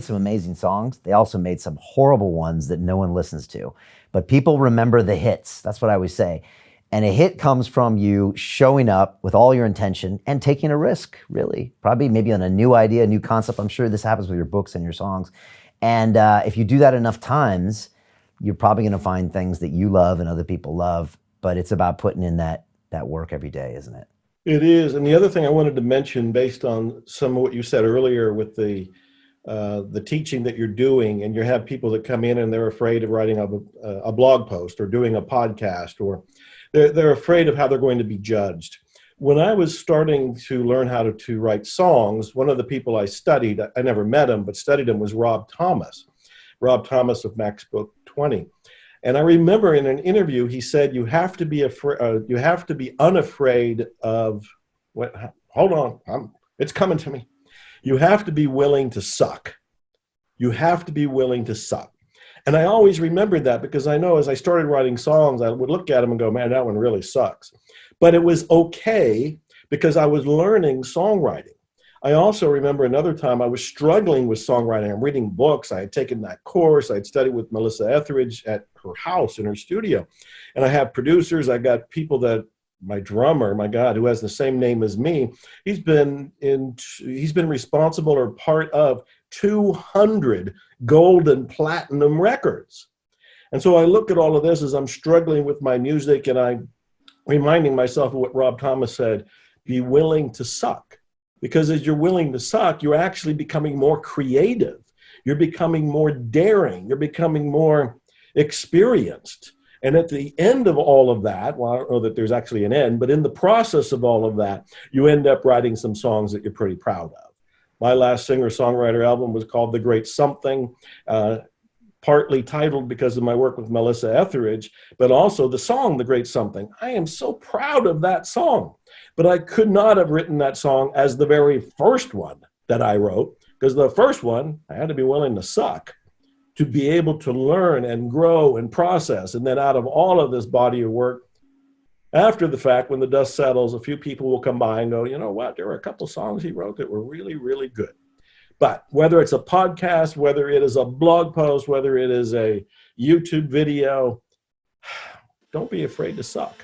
some amazing songs. They also made some horrible ones that no one listens to. But people remember the hits. That's what I always say. And a hit comes from you showing up with all your intention and taking a risk, really. Probably maybe on a new idea, a new concept. I'm sure this happens with your books and your songs. And if you do that enough times, you're probably going to find things that you love and other people love. But it's about putting in that work every day, isn't it? It is. And the other thing I wanted to mention, based on some of what you said earlier with the teaching that you're doing, and you have people that come in and they're afraid of writing a blog post or doing a podcast, or they're afraid of how they're going to be judged. When I was starting to learn how to write songs, one of the people I studied, I never met him, but studied him, was Rob Thomas of Max Book 20. And I remember in an interview, he said, you have to be unafraid of what, hold on, it's coming to me. You have to be willing to suck. You have to be willing to suck. And I always remembered that, because I know as I started writing songs, I would look at them and go, man, that one really sucks. But it was okay, because I was learning songwriting. I also remember another time I was struggling with songwriting. I'm reading books. I had taken that course. I had studied with Melissa Etheridge at her house in her studio. And I have producers. I got people that, my drummer, my God, who has the same name as me, he's been responsible or part of 200 gold and platinum records. And so I look at all of this as I'm struggling with my music, and I'm reminding myself of what Rob Thomas said: be willing to suck. Because as you're willing to suck, you're actually becoming more creative. You're becoming more daring. You're becoming more experienced. And at the end of all of that, well, I don't know that there's actually an end, but in the process of all of that, you end up writing some songs that you're pretty proud of. My last singer-songwriter album was called The Great Something, partly titled because of my work with Melissa Etheridge, but also the song, The Great Something. I am so proud of that song, but I could not have written that song as the very first one that I wrote, because the first one, I had to be willing to suck to be able to learn and grow and process. And then out of all of this body of work, after the fact, when the dust settles, a few people will come by and go, you know what, there were a couple songs he wrote that were really, really good. But whether it's a podcast, whether it is a blog post, whether it is a YouTube video, don't be afraid to suck.